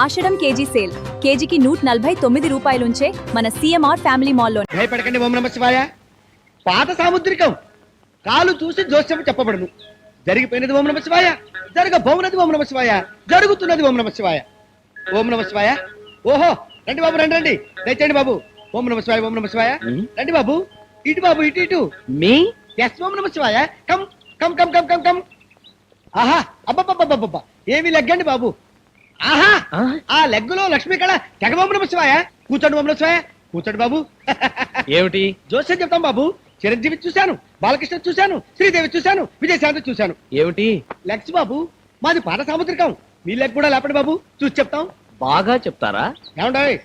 ఆషాఢం KG sale కేజీకి 149 రూపాయలుంచే మన CMR family మాల్లో. భయపడకండి ఓం నమః శివాయ. పాత సాముద్రికం కాలు చూసి జోస్యం చెప్పబడును. జరిగిపోయినది ఓం నమః శివాయ, జరగబోవునది ఓం నమః శివాయ, జరుగుతున్నది ఓం నమః శివాయ. ఓం నమః శివాయ. ఓహో రండి బాబు, రండి రండి, దయచేయండి బాబు. ఓం నమః శివాయ, ఓం నమః శివాయ. రండి బాబు, ఇటు బాబు, ఇటు ఇటు. మీ ఎస్ ఓం నమః శివాయ. Come come come come come come. ఆహా అబ్బబ్బబ్బబ్బబ్బ, ఏమి లెగ్గండి బాబు. ఆహా ఆ లెగ్గులో లక్ష్మీ కళ తెగ ఓం నమః శివాయ. కూర్చోండి ఓం నమః శివాయ, కూర్చోండి బాబు. ఏమిటి జోస్యం చెప్తాం బాబు. చిరంజీవి చూశాను, బాలకృష్ణ చూశాను, శ్రీదేవి చూశాను, విజయశాంతి చూశాను. ఏమిటి లెగ్స్ బాబు, మాది పాత సాముద్రికం. మీ లెగ్ కూడా లేపండి బాబు, చూసి చెప్తాం. బాగా చెప్తారా? ఏమంటాయి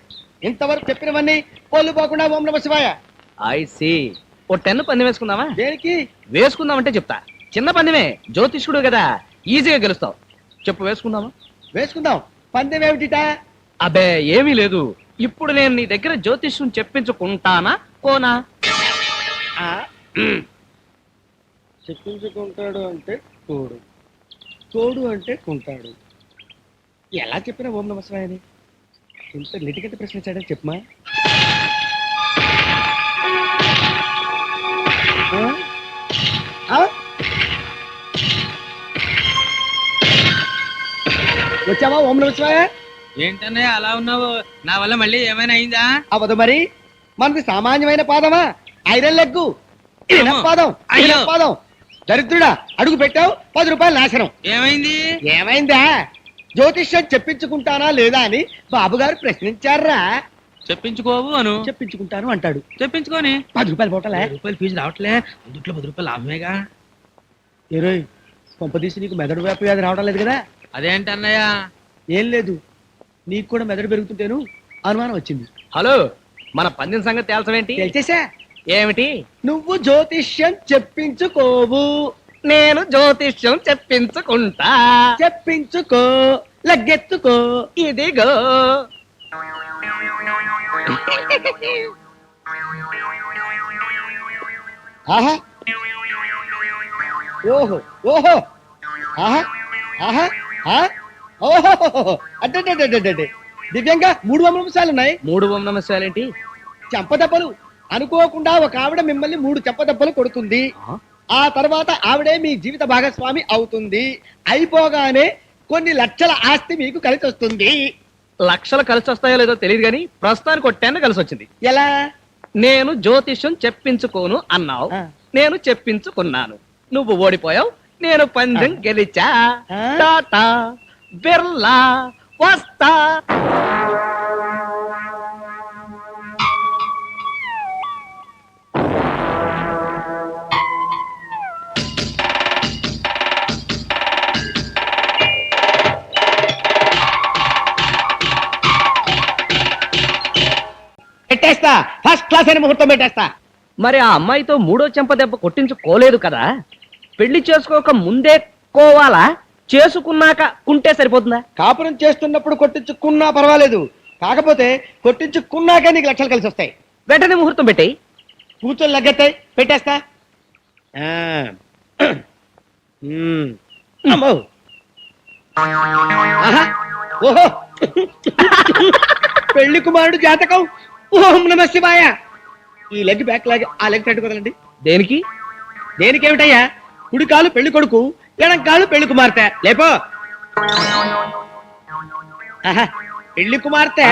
ఇంతవరకు చెప్పినవన్నీ పోలు పోకుండా ఓం నమః శివాయ. I C. ఓ 10 పందెం వేసుకుందామా? దేనికి? వేసుకుందామంటే చెప్తా. చిన్న పందెమే, జ్యోతిష్కుడు కదా, ఈజీగా గెలుస్తావు. చెప్పు, వేసుకుందామా? వేసుకుందాం. పందెం ఏమిటిట? అబ్బే ఏమీ లేదు. ఇప్పుడు నేను నీ దగ్గర జ్యోతిష్యం చెప్పించుకుంటానా కోనా? చెప్పించుకుంటాడు అంటే తోడు, తోడు అంటే కుంటాడు. ఎలా చెప్పినా ఓం నమః శివాయ అని ఇంత లిటిగెట్ ప్రశ్నించాడని చెప్పమా. వచ్చావా ఓం నమః శివాయ? ఏంటన్నయ్య అలా ఉన్నావు? నా వల్ల మళ్ళీ ఏమైనా అయిందా? అవదు మరి, మనది సామాన్యమైన పాదమా? ఐరన్ లెగ్గు, పాదం, పాదం. దరిద్రుడా, అడుగు పెట్టావు, 10 రూపాయలు నాశనం. ఏమైంది? ఏమైందా? జ్యోతిష్యం చెప్పించుకుంటానా లేదా అని బాబుగారు ప్రశ్నించారా. చెప్పించుకోవు అను. చెప్పించుకుంటాను అంటాడు. చెప్పించుకోని 10 రూపాయలు పోటలే. 10 రూపాయలు ఫీజు రావట్లే, అందుట్లో 10 రూపాయలు లాభమేగా. ఏరోయ్, కొంపదీసి నీకు మెదడు వ్యాపి వ్యాధి రావడం లేదు కదా? అదేంటన్నయ్య? ఏం లేదు, నీకు కూడా మెదడు పెరుగుతుంటేను అనుమానం వచ్చింది. హలో, మన పందెం సంగతి తేల్చవేంటి? తెలిసేసా? ఏమిటి? నువ్వు జ్యోతిష్యం చెప్పించుకోవు, నేను జ్యోతిష్యం చెప్పించుకుంటా. చెప్పించుకో, లగ్గెత్తుకో. ఇదిగో. ఆహా ఓహో ఓహో ఆహా ఆహా ఓహో అంటే దివ్యంగా 3 ఓం నమః శివాయలు ఉన్నాయి. 3 ఓం నమః శివాయలేంటి? చెంపదెబ్బలు. అనుకోకుండా ఒక ఆవిడ మిమ్మల్ని 3 చెంపదెబ్బలు కొడుతుంది. ఆ తర్వాత ఆవిడే మీ జీవిత భాగస్వామి అవుతుంది. అయిపోగానే కొన్ని లక్షల ఆస్తి మీకు కలిసి వస్తుంది. లక్షలు కలిసి వస్తాయో లేదో తెలియదు కానీ ప్రస్తుతానికి ఒక 10 కలిసి వచ్చింది. ఎలా? నేను జ్యోతిష్యం చెప్పించుకోను అన్నావు, నేను చెప్పించుకున్నాను. నువ్వు ఓడిపోయావు, నేను పందెం గెలిచా. టాటా బిర్లా వస్తా. పెట్టేస్తా, ఫస్ట్ క్లాస్ అయిన ముహూర్తం పెట్టేస్తా. మరి ఆ అమ్మాయితో 3వ చెంప దెబ్బ కొట్టించుకోలేదు కదా? పెళ్లి చేసుకోక ముందే కోవాలా, చేసుకున్నాక కుంటే సరిపోతుందా? కాపురం చేస్తున్నప్పుడు కొట్టించుకున్నా పర్వాలేదు, కాకపోతే కొట్టించుకున్నాక నీకు లక్షలు కలిసి వస్తాయి. వెంటనే ముహూర్తం పెట్టేయి. కూర్చొని లగ్గెత్తాయి, పెట్టేస్తా. అమ్మో. ఆహా. ఓహో పెళ్లి కుమారుడు జాతకం. ఓం నమః శివాయ. ఈ లెగ్ బ్యాక్ లాగే ఆ లెగ్ ఫ్రంట్ కదలండి. దేనికి? దేనికేమిటయ్యా? కుడి కాలు పెళ్లి కొడుకు, ఎడం కాలు పెళ్లి కుమార్తె. లేపో. ఆహా, పెళ్లి కుమార్తె.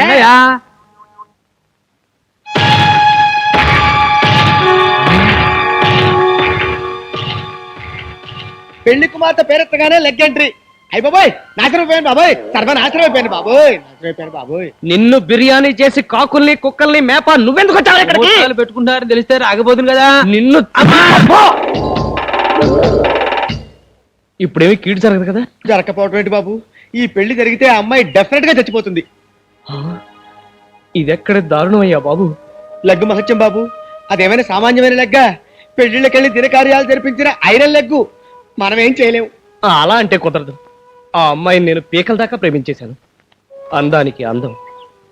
పెళ్లి కుమార్తె పేరెత్తగానే లెగ్ ఎంట్రీ. అయ్యి బాబోయ్, నాశనం అయిపోయాను బాబోయ్, సర్వనాశనం అయిపోయాను బాబోయ్, నాశనం అయిపోయాను బాబోయ్. నిన్ను బిర్యానీ చేసి కాకుల్ని కుక్కల్ని మేప నువ్వెందుకు వచ్చావు ఇక్కడికి? పెట్టుకుంటారని తెలిస్తే రాకపోతుంది కదా. నిన్ను ఇప్పుడేమి కీడు జరగదు కదా? జరగకపోవటం ఏంటి బాబు? ఈ పెళ్లి జరిగితే ఆ అమ్మాయి డెఫినెట్ గా చచ్చిపోతుంది. ఇదెక్కడ దారుణమయ్యా బాబు. లెగ్గు మహత్యం బాబు, అదేమైనా సామాన్యమైన లెగ్గా? పెళ్లిళ్ళకెళ్ళి దినకార్యాలు జరిపించిన ఐరన్ లెగ్గు. మనం ఏం చేయలేము. అలా అంటే కుదరదు. ఆ అమ్మాయిని నేను పీకల దాకా ప్రేమించేశాను. అందానికి అందం,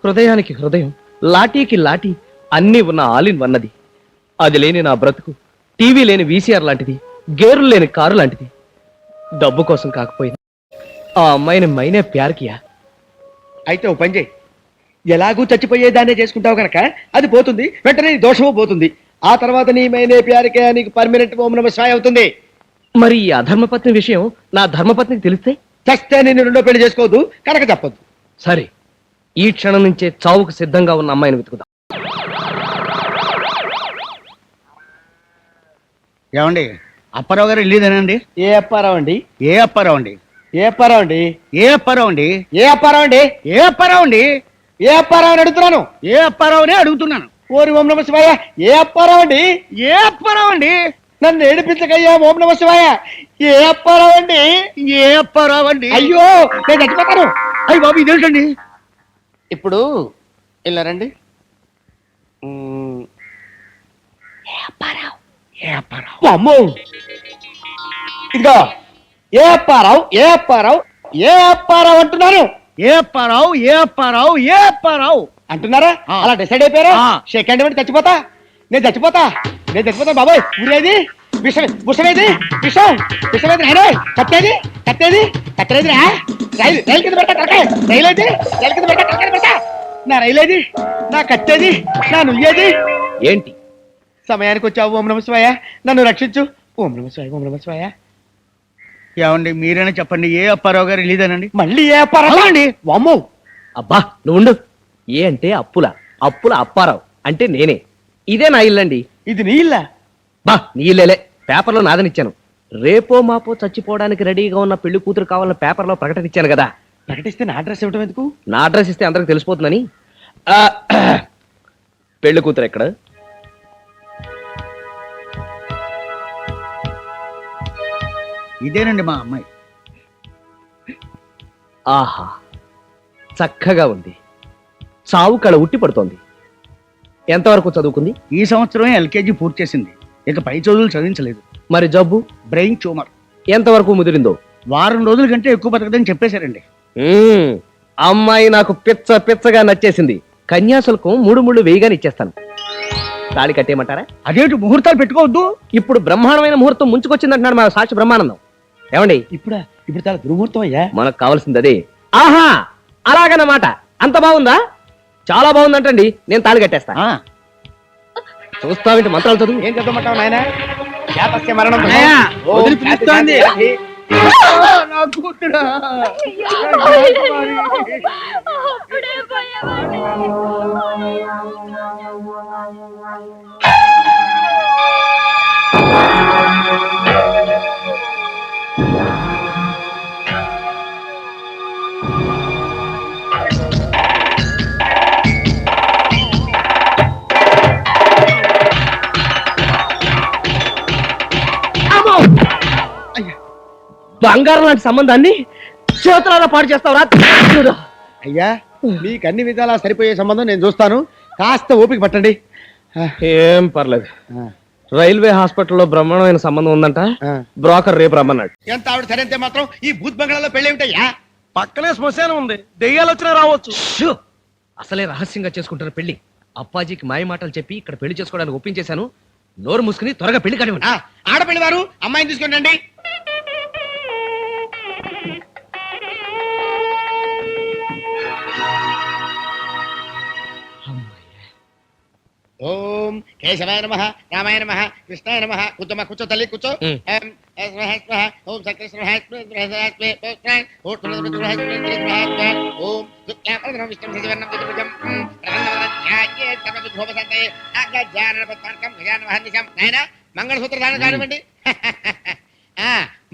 హృదయానికి హృదయం, లాఠీకి లాఠీ అన్నీ ఉన్న ఆలిన్ వన్నది. అది లేని నా బ్రతుకు టీవీ లేని వీసీఆర్ లాంటిది, గేరులు లేని కారు లాంటిది. డబ్బు కోసం కాకపోయింది, ఆ అమ్మాయిని మైనే ప్యార్ కియా. అయితే ఓ పని చేయి, ఎలాగూ చచ్చిపోయేదాన్నే చేసుకుంటావు కనుక అది పోతుంది, వెంటనే నీ దోషము పోతుంది. ఆ తర్వాత నీ మైనే ప్యారికే నీకు పర్మనెంట్ ఓం నమ శివాయ అవుతుంది. మరి ఈ అధర్మపత్ని విషయం నా ధర్మపత్నికి తెలిస్తే? చస్తే నేను రెండో పెళ్లి చేసుకోవద్దు కనుక చెప్పొద్దు. సరే, ఈ క్షణం నుంచే చావుకు సిద్ధంగా ఉన్న అమ్మాయిని వెతుకుదాం. ఏమండి అప్పారావు గారు వెళ్ళేదేనండి? ఏ అప్పారావు అండి? ఏ అప్పారావు అండి? ఏ అప్పారావు అండి? ఏ అప్పారావు అండి? ఏ అప్పారావు అండి? ఏ అప్పారావు అండి? ఏ అప్పారావు అని అడుగుతున్నాను. ఏ అప్పారావునే అడుగుతున్నాను. ఓరి ఓం నమ శివాయ. ఏ అప్పారావు అండి? ఏ అప్పారావు అండి? నన్ను ఏడిపించకయ్యా ఓం నమ శివాయ. ఏ అప్పారావు అండి? ఏ అప్పారావు అండి? అయ్యో నేను చచ్చిపోతాను. అయ్యి బాబు ఇదేంటండి? ఇప్పుడు ఇలా రండి. ఏ అప్పారావు? అమ్మో, ఇదిగో ఏ అప్పారావు, ఏ అప్పారావు, ఏ అప్పారావు అంటున్నాను. ఏ అప్పారావు? ఏ అప్పారావు? ఏ అప్పారావు అంటున్నారా? ఆ. అలా డిసైడ్ అయిపోయారా? ఆ. సెకండ్ బట్టి చచ్చిపోతా, నేను చచ్చిపోతా బాబాయ్. ఊరేది విషమేది, విషమేది నాయన. కట్టేది రైలు కింద పెట్టా కరకాయ. రైలు కింద పెట్టా కరకాయ పెట్టా. నా రైలేది, నా కట్టేది, నా నుయ్యేది. ఏంటి? సమయానికి వచ్చావు ఓం నమ శివాయ, నన్ను రక్షించు. ఓం నమ శివాయ, ఓం నమ శివాయ. ఏమండి మీరైనా చెప్పండి, ఏ అప్పారావు గారు వెళ్ళేదేనండి? మళ్ళీ ఏ అప్పారావు అండి? వామ్మో, అబ్బా నువ్వు ఉండు. ఏ అంటే అప్పుల అప్పారావు అంటే నేనే. ఇదే నా ఇల్లండి. ఇది నీ ఇల్లా? బా నీ ఇల్లేలే, పేపర్లో నాదనిచ్చాను. రేపో మాపో చచ్చిపోవడానికి రెడీగా ఉన్న పెళ్లి కూతురు కావాలని పేపర్లో ప్రకటన ఇచ్చాను కదా. ప్రకటిస్తే నా అడ్రస్ ఇవ్వటం ఎందుకు? నా అడ్రస్ ఇస్తే అందరికి తెలిసిపోతుందని. ఆ, పెళ్లి కూతురు ఎక్కడ? ఇదేనండి మా అమ్మాయి. ఆహా, చక్కగా ఉంది. చావు కళ ఉట్టి పడుతోంది. ఎంతవరకు చదువుకుంది? ఈ సంవత్సరం ఎల్కేజీ పూర్తి చేసింది. ఇక పై చదువులు చదివించలేదు. మరి జబ్బు? Brain tumour. ఎంతవరకు ముదిరిందో? వారం రోజుల కంటే ఎక్కువ బతకదని చెప్పేశారండి. అమ్మాయి నాకు పిచ్చగా నచ్చేసింది. కన్యాశుల్కం 3 వేయగానే ఇచ్చేస్తాను. తాళి కట్టేయమంటారా? అదేంటి ముహూర్తాలు పెట్టుకోవద్దు? ఇప్పుడు బ్రహ్మాండమైన ముహూర్తం ముంచుకొచ్చిందంటున్నాడు మా సాక్షి బ్రహ్మానందం. ఏమండి, ఇప్పుడు చాలా దుర్ముహూర్తం అయ్యా. మనకు కావాల్సింది అదే. ఆహా, అలాగన్నమాట. అంత బాగుందా? చాలా బాగుందంటండి. నేను తాళి కట్టేస్తా. ఆ, చూస్తావేంటి? మంత్రాలు చదువు. ఏం చదవమంటావు నాయన? శాపస్య మరణం. అన్నయ్య, ఓం వదిలి పిలుస్తోంది. శాంతి. నా కూతురా. బంగారం లాంటి సంబంధాన్ని చేతులారా పాడు చేస్తావురా? అయ్యా, మీకు అన్ని విధాలా సరిపోయే సంబంధం నేను చూస్తాను. కాస్త ఓపిక పట్టండి. ఏం పర్లేదు. రైల్వే హాస్పిటల్లో బ్రహ్మాండమైన సంబంధం ఉందంట. బ్రోకర్ రేపు రమ్మన్నాడు. ఎంత ఆవిడ సరైతే మాత్రం ఈ భూత్ బంగ్లాలో పెళ్లి ఏమిటయ్యా? పక్కనే శ్మశానం ఉంది. దెయ్యాలు వచ్చినా రావచ్చు. అసలే రహస్యంగా చేసుకుంటున్న పెళ్లి. అప్పాజీకి మాయ మాటలు చెప్పి ఇక్కడ పెళ్లి చేసుకోవడానికి ఒప్పించేశాను. నోరు మూసుకుని త్వరగా పెళ్లి కానివ్వండి. ఆడపిల్లి వారు అమ్మాయిని తీసుకొని రండి. ఓం కేశవాయ నమః, రామాయ నమః, కృష్ణాయ నమః. కూర్చో తల్లి కూర్చో. ఓం మంగళసూత్ర దానం కానివ్వండి.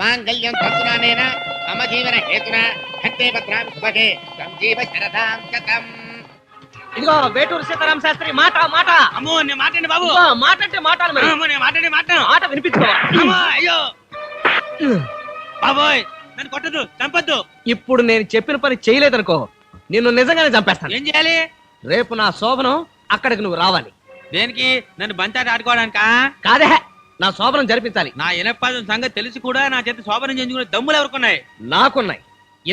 మాంగళ్యం తంతునానేన మమ జీవన హేతున హంతే భద్రామి శుభగే సంజీవ శరదాం శతం. ఇదిగో వేటూరు సీతారామ శాస్త్రి మాట. అమ్మో నేను మాట్లాడి బాబు. మాట అంటే మాటలు మరి. అమ్మో నేను మాట్లాడి మాట వినిపించుకోవాలి. అమ్మో అయ్యో బాబోయ్, నన్ను కొట్టదు, చంపొద్దు. ఇప్పుడు నేను చెప్పిన పని చేయలేదనుకో, నిన్ను నిజంగానే చంపేస్తాను. ఏం చేయాలి? రేపు నా శోభనం అక్కడికి నువ్వు రావాలి. దేనికి? నన్ను బంతాట ఆడుకోవడానికా? కాదే, నా శోభనం జరిపించాలి. నా ఇనపాదం సంగతి తెలిసి కూడా నా చేత శోభనం చేయించుకునే దమ్ములు ఎవరుకున్నాయి? నాకున్నాయి.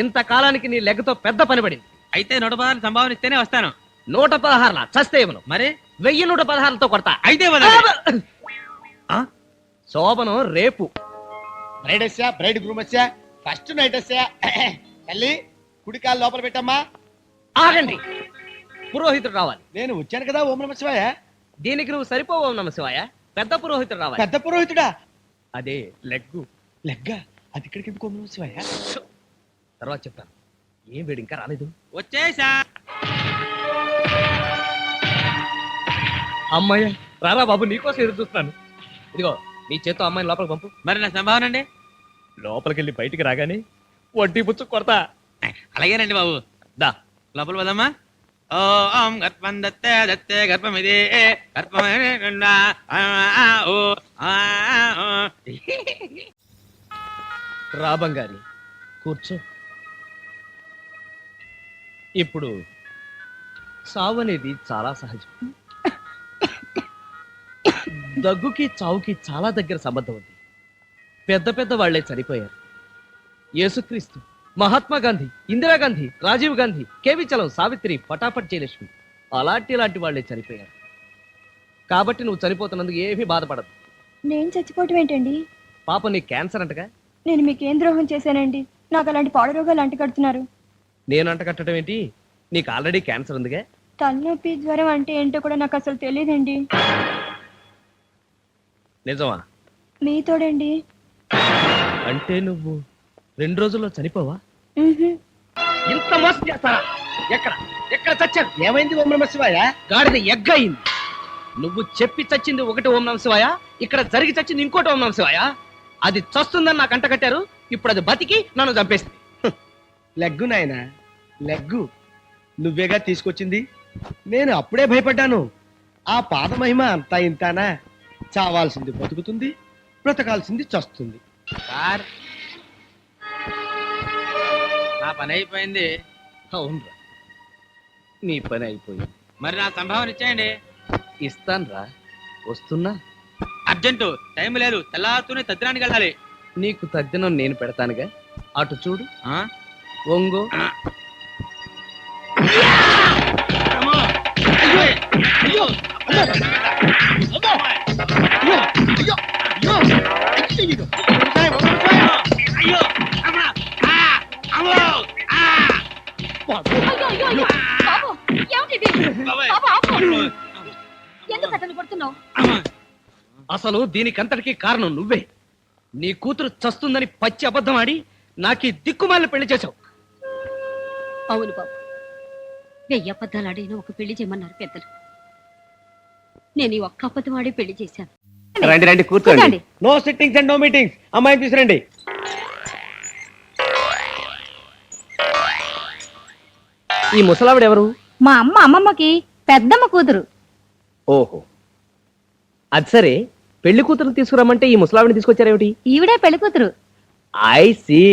ఇంతకాలానికి నీ లెగ్గతో పెద్ద పని పడింది. అయితే 116 సంభావన ఇస్తేనే వస్తాను. 116 చస్తే ఇవ్వను. మరి 1116 కొడతా. అయితే వదలండి. శోభనం రేపు. బ్రైడ్ గ్రూమ్ ఫస్ట్ నైట్ తల్లి కుడికాలు లోపల పెట్టమ్మా. ఆగండి, పురోహితుడు రావాలి. నేను వచ్చాను కదా ఓం నమ శివాయ. దీనికి నువ్వు సరిపోవు ఓం నమ శివాయ, పెద్ద పురోహితుడు రావాలి. పెద్ద పురోహితుడా? అదే లెగ్గు. లెగ్గా? అది ఇక్కడికి ఎందుకు ఓం నమ శివాయ? తర్వాత చెప్తాను. ఏం వీడు ఇంకా రాలేదు? వచ్చేసా. అమ్మాయ్య రారా బాబు, నీకోసం ఎదురు చూస్తున్నాను. ఇదిగో నీ చేత్తో అమ్మాయిని లోపలికి పంపు. మరి నా సంభావన అండి? లోపలికి వెళ్ళి బయటికి రాగానే వడ్డీ పుచ్చు కొడతా. అలాగేనండి బాబు. దా లోపల పోదమ్మా. ఓం గర్భం దత్తే దత్తే గర్భమిది రా బంగారి, కూర్చో. ఇప్పుడు సావు అనేది చాలా సహజం. దగ్గుకి చావుకి చాలా దగ్గర సంబంధం ఉంది. పెద్ద పెద్ద వాళ్లే చనిపోయారు. యేసుక్రీస్తు, మహాత్మా గాంధీ, ఇందిరాగాంధీ, రాజీవ్ గాంధీ, కేవి చలం, సావిత్రి, పటాపట్ జయలక్ష్మి అలాంటి వాళ్లే చనిపోయారు. కాబట్టి నువ్వు చనిపోతున్నందుకు ఏమీ బాధపడదు. నేను చచ్చిపోవటం ఏంటండి? పాప నీ క్యాన్సర్ అంటగా. నేను మీకేం ద్రోహం చేశానండి? నాకు అలాంటి పాడు రోగాలు అంటగడుతున్నారు. నేను అంటకట్టడం ఏంటి? నీకు ఆల్రెడీ క్యాన్సర్ ఉందిగా. తలనొప్పి, జ్వరం అంటే ఏంటో కూడా నాకు అసలు తెలియదండి. నిజమా? మీతోడండి. అంటే నువ్వు 2 రోజుల్లో చనిపోవా? మ్హూ. ఇంత మోసం చేస్తారా? ఎక్కడ ఎక్కడ చచ్చారు? ఏమైంది ఓం నమ శివాయ? గాడిద ఎగ్గయింది. నువ్వు చెప్పి చచ్చింది ఒకటి ఓం నమ శివాయ, ఇక్కడ జరిగి చచ్చింది ఇంకోటి ఓం నమ శివాయ. అది చస్తుందని నాకు అంటకట్టారు, ఇప్పుడు అది బతికి నన్ను చంపేసింది. లెగ్గు నాయన, లెగ్గు నువ్వేగా తీసుకొచ్చింది. నేను అప్పుడే భయపడ్డాను. ఆ పాద మహిమ అంతా ఇంతానా? చావాల్సింది బతుకుతుంది, బ్రతకాల్సింది చస్తుంది. సార్, నా పని అయిపోయింది. అవునరా, నీ పని అయిపోయింది. మరి నా సంభావన ఇచ్చేయండి. ఇస్తాన్రా, వస్తున్నా. అర్జెంటు, టైం లేదు. తెల్లారుతూనే తద్దినానికి వెళ్ళాలి. నీకు తద్దినం నేను పెడతానుగా, అటు చూడు. ఆ? ఒంగో. అమ్మో! అయ్యో! అయ్యో! అయ్యో! అమ్మా! ఆ! అమ్మో! ఆ! బాబాయ్! ఎందుకు అతను కొడుతున్నావు? అమ్మా! అసలు దీనికంతటికి కారణం నువ్వే. నీ కూతురు చస్తుందని పచ్చి అబద్ధం ఆడి నాకు ఈ దిక్కుమాలిన పెళ్లి చేశావు. అవును బాబు, 1000 అబద్ధాలు ఆడిన ఒక పెళ్లి చేయమన్నారు పెద్దలు. నేను ఈ ఒక్క అబద్ధం ఆడి పెళ్లి చేశాను. రండి రండి, కూర్చోండి. No sittings and no meetings. అమ్మాయిని తీసురండి. ఈ ముసలావిడ ఎవరు? మా అమ్మమ్మకి పెద్దమ్మ కూతురు. ఓహో, అది సరే. పెళ్లి కూతురు తీసుకురమ్మంటే ఈ ముసలావిడిని తీసుకొచ్చారేమిటి? ఈవిడే పెళ్లి కూతురు. I see.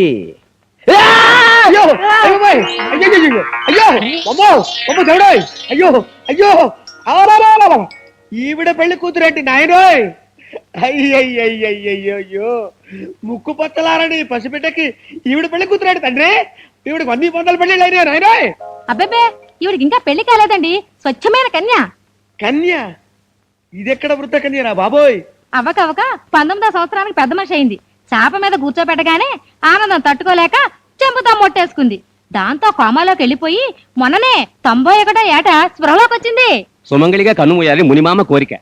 అయ్యో అయ్యోయ్! అయ్యో అయ్యో అమ్మో అమ్మో దేవుడోయ్! అయ్యో అయ్యో ఆరారారా! ఈవిడ పెళ్లి కూతురేంటి నాయనోయ్? అయ్యయ్యయ్యయ్యో, ముక్కు పచ్చలారని పసిబిడ్డకి ఈవిడ పెళ్లి కూతురేంటి తండ్రి? ఈవిడికి 100 పెళ్లి అయినా నాయనోయ్. అబ్బేబే, ఈవిడికి ఇంకా పెళ్లి కాలేదండి. స్వచ్ఛమైన కన్య. కన్య? ఇదెక్కడ వృద్ధ కన్యరా బాబోయ్? అవ్వకవ్వక 19వ సంవత్సరానికి పెద్ద మనిషి అయింది. చాప మీద కూర్చోబెట్టగానే ఆనందం తట్టుకోలేక చెంపుతా మొట్టేసుకుంది. దాంతో కోమాలోకి వెళ్ళిపోయి మొన్ననే 91వ ఏట స్పృహలోకి వచ్చింది. సుమంగళిగా కన్నుమూయాలి మునిమామ కోరిక.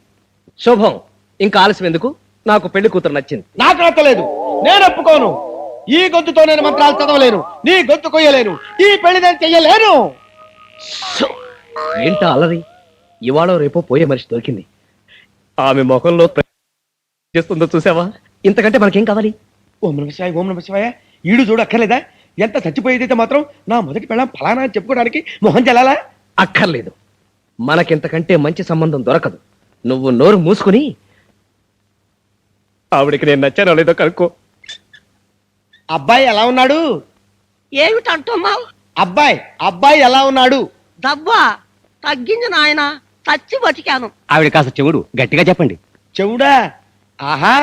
శుభం, ఇంకా ఆలస్యం ఎందుకు? నాకు పెళ్లి కూతురు నచ్చింది. నాకు నచ్చలేదు. నేను ఒప్పుకోను. ఈ గొంతుతో నేను మంత్రాలు చదవలేను, నీ గొంతు కొయ్యలేను, ఈ పెళ్లి నేను చెయ్యలేను. ఏంటా అలరి? ఇవాళ రేపో పోయే మనిషి దొరికింది. ఆమె ముఖంలో చేస్తుందో చూసావా? ఇంతకంటే మనకేం కావాలి? ఓం నమ శివాయ, ఓం నమ శివాయ. ఈడు చూడు అక్కర్లేదా? ఎంత చచ్చిపోయేదైతే మాత్రం నా మొదటి పెళ్ళం ఫలానా అని చెప్పుకోవడానికి మొహం చెల్లాలా? అక్కర్లేదు. మనకింతకంటే మంచి సంబంధం దొరకదు. నువ్వు నోరు మూసుకుని ఆవిడికి నేను నచ్చానో లేదో కనుక్కో. అబ్బాయి ఎలా ఉన్నాడు? ఏమిటంటున్నావు? అబ్బాయి అబ్బాయి ఎలా ఉన్నాడు? దవ్వా తగ్గింది నాయన, చచ్చి బతికాను. ఆవిడ కాస్త చెవుడు, గట్టిగా చెప్పండి. చెవుడా? ఆహా,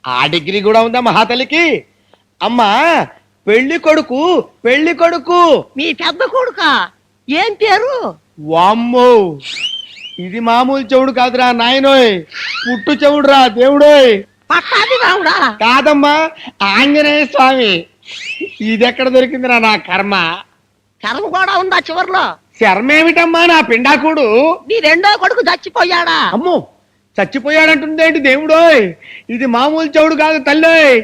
ఆ డిగ్రీ కూడా ఉందా మహాతల్లికి? అమ్మా, పెళ్లి కొడుకు పెళ్లి కొడుకు. మీ పెద్ద కొడుక ఏం పేరు? వామ్మో, ఇది మామూలు చెవుడు కాదురా నాయనోయ్, పుట్టు చెవుడురా దేవుడోయ్. పట్టాది రావుడా? కాదమ్మా, ఆంజనేయ స్వామి. ఇదెక్కడ దొరికిందిరా నా కర్మ? కర్మ కూడా ఉందా చివర్లో? శర్మేమిటమ్మా నా పిండాకుడు? నీ రెండో కొడుకు చచ్చిపోయాడా? అమ్మో చచ్చిపోయాడంటుందేంటి దేవుడోయ్, ఇది మామూలు చెవుడు కాదు తల్లోయ్.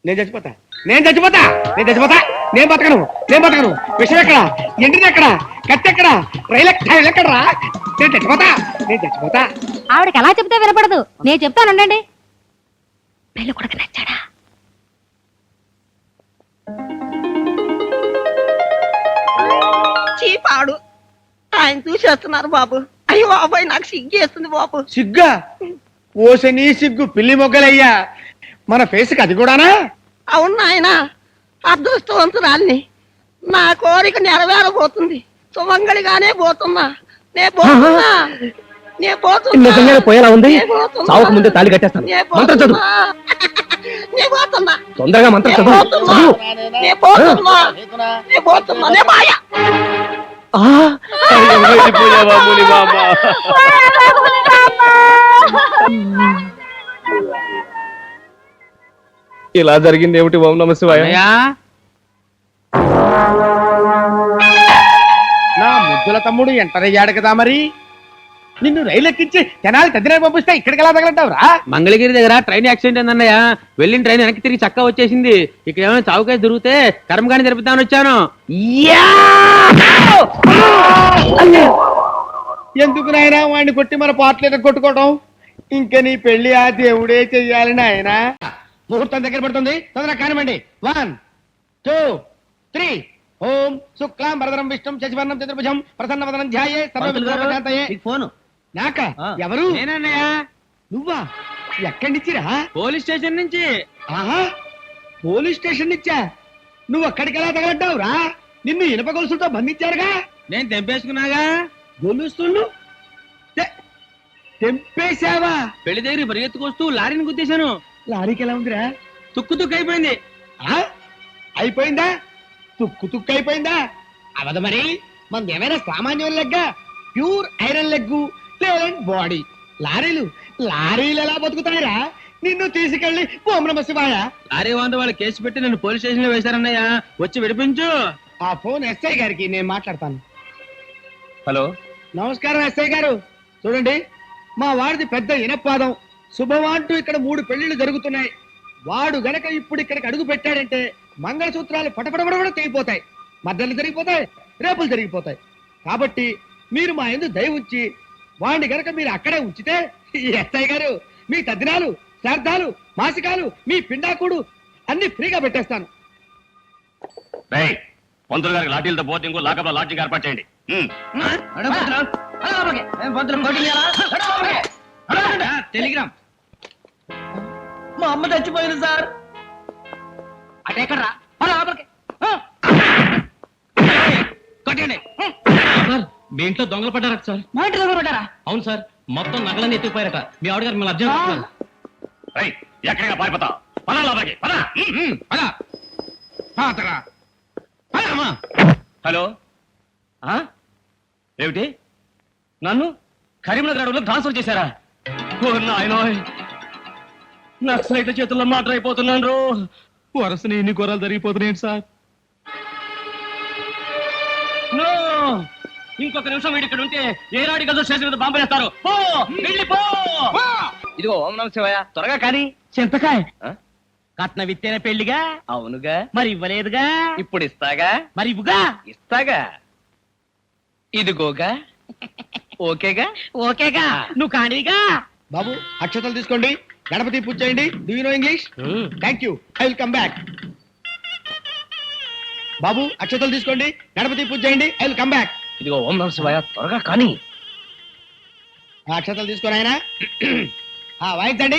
నేను చచ్చిపోతా, నేను చచ్చిపోతా, నేను చచ్చిపోతా, నేను బతకను, నేను బతకను. విషయం ఎక్కడ, ఎండిది ఎక్కడ, కత్తి ఎక్కడ, రైలు ఎక్కడరా? నేను చచ్చిపోతా, నేను చచ్చిపోతా. ఆవిడకి ఎలా చెప్తే వినపడదు, నేను చెప్తానండి. పెళ్లి కొడుకు నచ్చాడా? చీపాడు ఆయన చూసేస్తున్నారు బాబు. అయ్యో బాబాయ్ నాకు సిగ్గేస్తుంది బాబు. సిగ్గా? ఓసని సిగ్గు పిల్లి మొగ్గలయ్యా, మన ఫేస్కి అది కూడానా? అవును నాయన, అదృష్టవంతురాల్ని. నా కోరిక నెరవేరబోతుంది. సుమంగళిగానే పోతున్నా, నే పోతున్నా, నే పోతున్నా. నిజంగానే పోయేలా ఉంది. నే పోతున్నా. సావుకు ముందే తాళి కట్టేస్తాను. నే మంత్రం చదువు. పోతున్నా. నే పోతున్నా. తొందరగా మంత్రం నే చదువు. పోతున్నా. చదువు. నే పోతున్నా. నే పోతున్నా. నే మాయ. ఆ, అయ్యో, వెళ్ళిపోయావా ముని మామ? ఇలా జరిగింది ఏమిటి? ఓం నమ శివాయ. అన్నయ్య, నా ముద్దుల తమ్ముడు ఎంటర్ అయ్యాడు కదా, మరి నిన్ను రైలు ఎక్కించి జనాలు తదిన పంపిస్తే ఇక్కడికి ఎలా తగలంటావురా? మంగళగిరి దగ్గర ట్రైన్ యాక్సిడెంట్ అయింది అన్నయ్య. వెళ్ళిన ట్రైన్ వెనక్కి తిరిగి చక్కా వచ్చేసింది. ఇక్కడ ఏమైనా చౌకేసి దొరికితే కర్మకాండి జరుపుతామని వచ్చాను. ఎందుకు నాయనా వాడిని కొట్టి మన పాటలు కొట్టుకోవడం? ఇంకా నీ పెళ్లి ఆ దేవుడే చెయ్యాలి నాయనా. ముహూర్తం దగ్గర పడుతుంది, తొందరగా కానివ్వండి. 1 2 3. ఓం శుక్లాం వరదరం విష్ణుం శశివర్ణం చతుర్భుజం ప్రసన్నవదనం ధ్యాయే సర్వవిఘ్నోపశాంతయే. ఫోను నాక ఎవరు? నేనన్నయ్య, నువ్వా? ఎక్కడి నుంచిరా? పోలీస్ స్టేషన్ నుంచి. ఆహా, పోలీస్ స్టేషన్ నుంచా? నువ్వు అక్కడికి ఎలా తగలంటావురా? నిన్ను ఇనుప గొలుసులతో బంధించారుగా. నేను తెంపేసుకున్నాగా. గొలుసులు తెంపేశావా? పెళ్లి దగ్గర పరిగెత్తుకొస్తూ లారీని గుద్దేశాను. లారీకి ఎలా ఉందిరా? తుక్కు తుక్కు అయిపోయింది. ఆ? అయిపోయిందా? తుక్కు తుక్కు అయిపోయిందా? అవదు మరి, మనది ఏమైనా సామాన్యం లెగ్గా? ప్యూర్ ఐరన్ లెగ్గు, లేదంటే బాడీ. లారీలు ఎలా బతుకుతాయిరా? నిన్ను తీసుకెళ్ళి ఓం నమ శివాయ. లారీ వాంట వాళ్ళు కేసు పెట్టి నన్ను పోలీస్ స్టేషన్ లో వేశారన్నయ్య. వచ్చి విడిపించు. ఆ ఫోన్ ఎస్ఐ గారికి నేను మాట్లాడతాను. హలో, నమస్కారం ఎస్ఐ గారు. చూడండి, మా వాడిది పెద్ద ఇనపాదం. శుభవాంటూ ఇక్కడ 3 పెళ్లిళ్ళు జరుగుతున్నాయి. వాడు గనక ఇప్పుడు ఇక్కడికి అడుగు పెట్టాడంటే మంగళసూత్రాలు పటపడబడ తెగిపోతాయి, మద్దలు జరిగిపోతాయి, రేపులు జరిగిపోతాయి. కాబట్టి మీరు మా యందు దయ ఉంచి వాడిని గనక మీరు అక్కడే ఉంచితే ఎస్ఐ గారు మీ తద్దినాలు, శ్రాద్ధాలు, మాసికాలు, మీ పిండాకుడు అన్ని ఫ్రీగా పెట్టేస్తాను. పంతులు గారికి లాఠీలతో బోర్డింగ్ లాకప్ లో లాడ్జింగ్ ఏర్పాటు చేయండి. టెలిగ్రామ్. మా అమ్మ చచ్చిపోయింది సార్. అటెక్కడ్రా? కొట్టండి. సార్, మీ ఇంట్లో దొంగలు పడ్డారట సార్. మా ఇంటి దగ్గర పెట్టారా? అవును సార్, మొత్తం నగలన్నీ ఎత్తుకుపోయారట. మీ ఆవిడగారు మిమ్మల్ని అర్జెంట్ చేస్తున్నారు. ఎక్కడిగా పారిపోతా? పదా లోపలికి పదా. హలో, ఏమిటి? నన్ను కరీంనగర్ అడవులో ట్రాన్స్ఫర్ చేశారా? ఓ నాయనోయ్, నక్సలైట్ల చేతుల్లో మాట అయిపోతున్నాను. వరుసని ఎన్ని ఘోరాలు జరిగిపోతున్నాయి సార్. నో, ఇంకొక నిమిషం వీడి ఇక్కడ ఉంటే ఏనాడి గదు స్టేషన్ మీద బాంబు వేస్తారు. పో, వెళ్ళిపో. ఇదిగో ఓం నమ శివాయ, త్వరగా కానీ. చింతకాయ కట్న విత్తేన పెళ్లిగా. అవునుగా, మరి ఇవ్వలేదుగా. ఇప్పుడు ఇస్తాగా. మరి ఇవ్వుగా. ఇస్తాగా. ఇదిగోగా. ఓకేగా. ఓకేగా. నువ్వు కానీగా. బాబు అక్షతలు తీసుకోండి, గణపతి పూజ చేయండి. Do you know English? Thank you, I will come back. బాబు అక్షతలు తీసుకోండి, గణపతి పూజ చేయండి. I will come back. ఇదిగో ఓం నమ శివాయ, త్వరగా కానీ. ఆ అక్షతలు తీసుకొని ఆయన వాయించండి.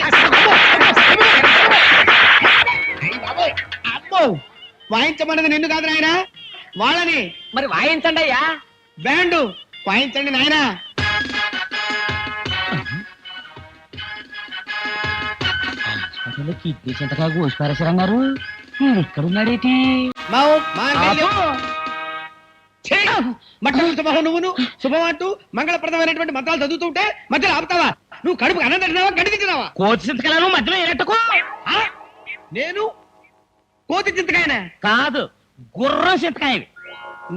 అమ్మో, వాయించమన్నది నిన్ను కాదు నాయన, వాళ్ళని. మరి వాయించండి అయ్యా. బ్యాండ్ వాయించండి నాయన. కిడ్నీ చింతకాయ కోసిపారేశారన్నారు. ఇక్కడున్నాడేటి? మట్టలు శుభం. నువ్వును శుభం అంటూ మంగళప్రదమైనటువంటి మంత్రాలు చదువుతుంటే మధ్యలో ఆపుతావా? నువ్వు కడుపు అన్నం తింటున్నావా, గడ్డి తింటున్నావా? కోతి చింతకాయలను మధ్యలో ఏనట్టుకో. నేను కోతి చింతకాయన కాదు, గుర్రం చింతకాయ.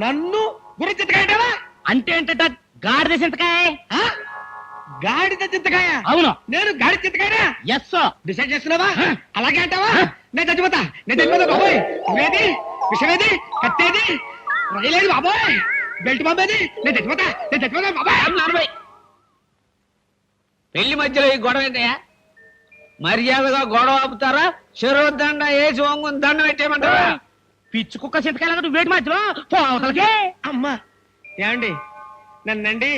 నన్ను గురి చింతకాయ అంటావా? అంటే ఏంటట గాడిద చింతకాయ ఆ? గాడిద చింతకాయ అవును నేను గాడి చింతకాయనా ఎస్ డిసైడ్ చేస్తున్నావా అలాగే అంటావా నేను చచ్చిపోతా బాబోయ్ నువ్వేది విషమేది కత్తేది రైలేది బాబోయ్ బెల్ట్ బాబేది నేను చచ్చిపోతా బాబాయ్ పెళ్లి మధ్యలో ఈ గొడవ ఏంటయ్యా మర్యాదగా గొడవ ఆపుతారా చెరువు దండ వేసి వంగుని దండ పెట్టేయమంటారా పిచ్చి కుక్క చింతకాయలు నువ్వు వేటి మధ్యలో పోవతలకే అమ్మా ఏమండి నన్నండి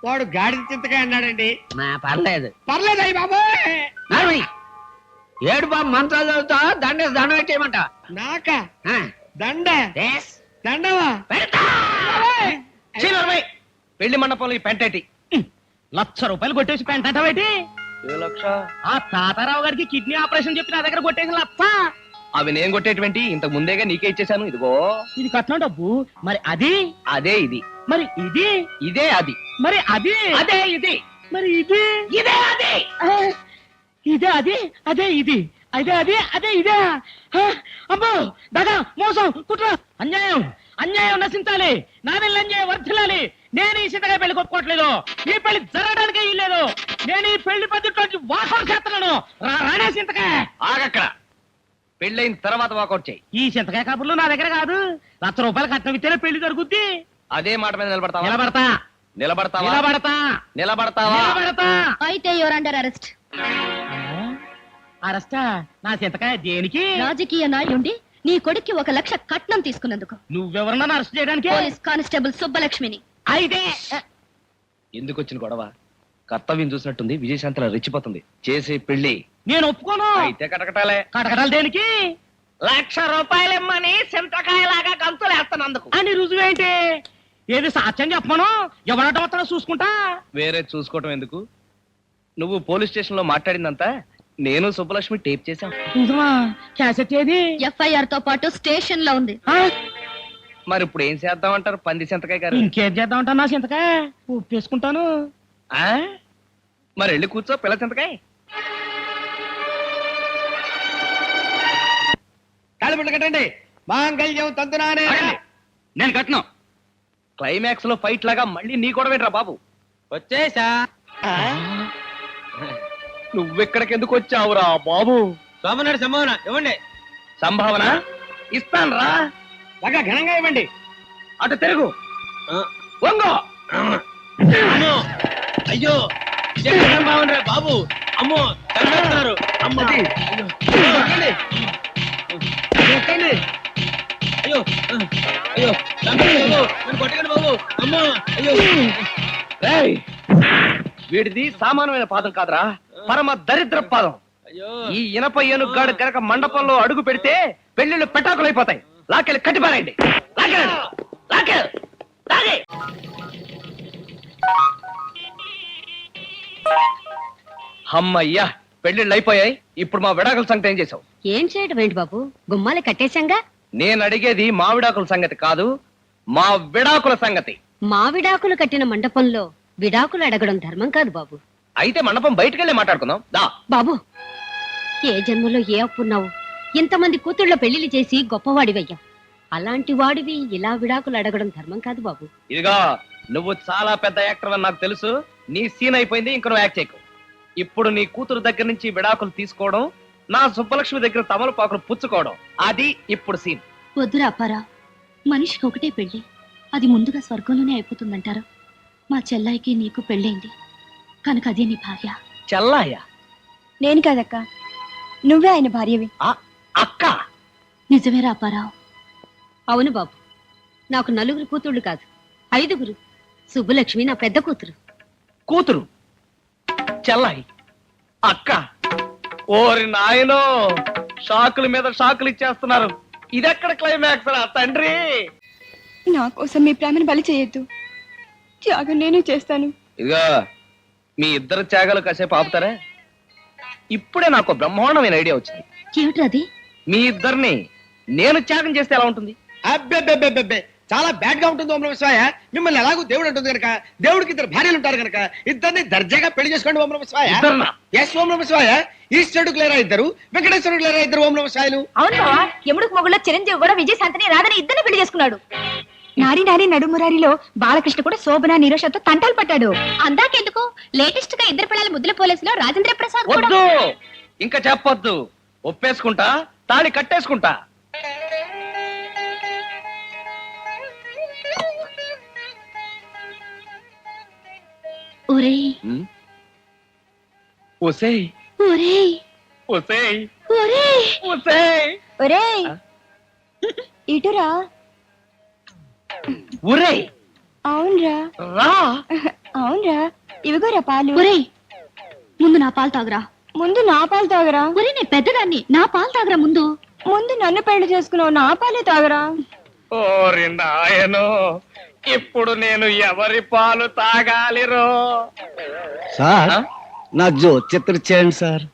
వాడు గాడిద చింతకాయ అన్నాడండి నా పర్లేదు పర్లేదు అయ్యి బాబోయ్ నార్మల్. ఏడు బాబు మంత్రాలు చదువుతా దండేసి దండ పెట్టేయమంట నాకా దండ Yes. దండవా పెడతా. చీలరమై పెళ్లి మండపంలో ఈ పెంటేటి ₹1,00,000 కొట్టేసి పెంట అంటావేటి ఆ తాతారావు గారికి కిడ్నీ ఆపరేషన్ చెప్పి నా దగ్గర కొట్టేసి 1,00,000. అవి నేను కొట్టేటువంటి ఇంతకు ముందేగా నీకే ఇచ్చేసాను ఇదిగో ఇది కట్నం డబ్బు మరి అది అదే ఇది మరి ఇది ఇదే అది మరి అది అదే ఇది మరి ఇది ఇదే అది ఆ, ఇదే అది అదే ఇది అదే అది అదే ఇదే ఆ, అమ్మో దగా మోసం కుట్ర అన్యాయం అన్యాయం నశించాలి నా వెళ్ళి అన్యాయం వర్ధిల్లాలి నేను ఈ సిద్ధగా పెళ్లి కొట్టుకోవట్లేదు ఈ పెళ్లి జరగడానికే ఇల్లేదు నేను ఈ పెళ్లి పద్ధతిలోకి వాకౌట్ చేస్తున్నాను రానే సింతకాయ ఆగక్కడ పెళ్ళైన తర్వాత వాకౌట్ చేయి ఈ సింతకాయ కబుర్లు నా దగ్గర కాదు ₹1,00,000 కట్నం ఇస్తేనే పెళ్లి జరుగుద్ది అదే మాట మీద నిలబడతావా నిలబడతా నిలబడతావా నిలబడతా నిలబడతావా నిలబడతా అయితే యువర్ అండర్ అరెస్ట్. అరెస్టా నా సింతకాయ దేనికి రాజకీయ నాయుండి నీ కొడుక్కి 1,00,000 కట్నం తీసుకున్నందుకు నువ్వెవరన్నా అరెస్ట్ చేయడానికి పోలీస్ కానిస్టేబుల్ సుబ్బలక్ష్మిని. అయితే ఎందుకు వచ్చిన గొడవ కర్తవ్యం చూసినట్టుంది విజయశాంతిలో రెచ్చిపోతుంది చేసే పెళ్లి నేను ఒప్పుకోను అయితే కటకటాలే కటకటాలు దేనికి ₹1,00,000 ఇమ్మని చింతకాయలాగా గంతులేస్తున్నందుకు అని రుజువేంటి ఏది సాక్ష్యం చెప్పమను ఎవరట వస్తాడో చూసుకుంటా వేరే చూసుకోవటం ఎందుకు నువ్వు పోలీస్ స్టేషన్ లో మాట్లాడిందంతా నేను సుబ్బలక్ష్మి టేప్ చేశాం నిజమా క్యాసెట్ ఏది FIR తో పాటు స్టేషన్ లో ఉంది. ఆ? మరి ఇప్పుడు ఏం చేద్దామంటారు పంది సంతకాయ గారు ఇంకేం చేద్దామంటా నా చింతకాయ ఒప్పేసుకుంటాను ఆ? మరి వెళ్ళి కూర్చో పిల్ల చింతకాయ కాలిపట్లు కట్టండి మాంగళ్యం తంతునానే నేను కట్నం క్లైమాక్స్ లో ఫైట్ లాగా మళ్ళీ నీ కూడా వినరా బాబు వచ్చేసా నువ్వెక్కడికి ఎందుకు వచ్చావురా బాబు సోమనాడు సంభావన ఇవ్వండి సంభావన ఇస్తాను రా బాగా ఘనంగా ఇవ్వండి అటు తిరుగు వంగో అయ్యో సంభావన బాబు అమ్మో కనిపిస్తున్నారు అమ్మో ఎక్కండి. అయ్యో అయ్యో నన్ను కొట్టకండి బాబు అమ్మో అయ్యో రేయ్, వీడిది సామాన్యమైన పాదం కాదురా పరమ దరిద్ర పాదం ఈ ఇనప ఏనుగాడు గనక మండపంలో అడుగు పెడితే పెళ్లిళ్ళు పెటాకులైపోతాయి లాకెళ్ళి కట్టిపారండి అమ్మయ్యా పెళ్లిళ్ళు అయిపోయాయి ఇప్పుడు మా విడాకుల సంగతి ఏం చేసావు ఏం చేయటం ఏంటి బాబు, గుమ్మాలే కట్టేశాంగా. నేను అడిగేది మా విడాకుల సంగతి కాదు మా విడాకుల సంగతి మా విడాకులు కట్టిన మండపంలో విడాకులు అడగడం ధర్మం కాదు బాబు. అయితే మండపం బయటకెళ్ళి మాట్లాడుకుందాం దా బాబు, ఏ జన్మలో ఏ అప్పున్నావు, ఇంతమంది కూతుళ్ళ పెళ్లిళ్ళు చేసి గొప్పవాడివయ్యావు. అలాంటి వాడివి ఇలా విడాకులు అడగడం ధర్మం కాదు బాబు. ఇదిగో నువ్వు చాలా పెద్ద యాక్టర్ అని నాకు తెలుసు నీ సీన్ అయిపోయింది ఇంక నువ్వు యాక్ట్ చేయకు ఇప్పుడు నీ కూతురు దగ్గర నుంచి విడాకులు తీసుకోవడం నా సుబ్బలక్ష్మి దగ్గర తమలపాకులు పుచ్చుకోవడం అది ఇప్పుడు సీన్ వద్దురా అప్పారా, మనిషికి ఒకటే పెళ్లి, అది ముందుగా స్వర్గంలోనే అయిపోతుందంటారు. మా చెల్లాయికి నీకు పెళ్ళైంది కనుక అదే నీ భార్య. చెల్లాయ నేను కాదక్క, నువ్వే ఆయన భార్యవి. అక్క నిజమేరా అప్పారావు. అవును బాబు, నాకు 4 కూతుళ్ళు కాదు 5. సుబ్బలక్ష్మి నా పెద్ద కూతురు. కూతురు చెల్లాయి అక్క ఓరి నాయనో షాకుల మీద షాకులు ఇచ్చేస్తున్నారు ఇదెక్కడ క్లైమాక్స్ రా తండ్రి నా కోసం మీ ప్రేమను బలి చేయొద్దు, త్యాగం నేను చేస్తాను. ఇదిగో మీ ఇద్దరు త్యాగాలు కాసేపు ఆపుతారా ఇప్పుడే నాకు బ్రహ్మాండమైన ఐడియా వచ్చింది ఏమిట్రది? మీ ఇద్దరిని నేను త్యాగం చేస్తే ఎలా ఉంటుంది అబ్బెబ్బెబ్బెబ్బెబ్బే చాలా బ్యాడ్ గా ఉంటుంది ఓం నమ శివాయ. మిమ్మల్ని ఎలాగో దేవుడు ఉంటుంది కనుక దేవుడికి 2 భార్యలు ఉంటారు కనుక ఇద్దరిని దర్జాగా పెళ్లి చేసుకోండి ఓం నమ శివాయ. ఇద్దరునా? ఎస్ ఓం నమ శివాయ. ఈశ్వరుడికి లేరా 2, వెంకటేశ్వరుడికి లేరా 2 ఓం నమ శివాయలు. అవును యముడికి మొగుళ్ళ చిరంజీవి కూడా విజయశాంతిని రాధని ఇద్దరిని పెళ్లి చేసుకున్నాడు. నారి నారి నడుమురారిలో బాలకృష్ణ కూడా శోభన నీరోషతో తంటాలు పట్టాడు. అందాకెందుకు లేటెస్ట్ గా ఇద్దరు పిల్లల ముద్దుల పోలీసులో రాజేంద్ర ప్రసాద్ కూడా వద్దు ఇంకా చెప్పొద్దు. ఒప్పేసుకుంటా, తాళి కట్టేసుకుంటా. ఒరేయ్ ఒసేయ్ ఒరేయ్ ఒసేయ్ ఒరేయ్ ఒసేయ్ ఒరేయ్ ఇటురా. ఒరేయ్ అవునరా రా. అవునరా, ఇవిగోరా పాలు. ఒరేయ్ ముందు నా పాలు తాగురా. ముందు నా పాలు తాగరా. ఒరేయ్ నేను పెద్దదాన్ని, నా పాలు తాగురా ముందు. ముందు నన్ను పెళ్లి చేసుకున్నావు, నా పాలే తాగరా. ఓరి నాయనో, ఇప్పుడు నేను ఎవరి పాలు తాగాలిరో? సార్ నా జో చిత్ర చేయండి సార్.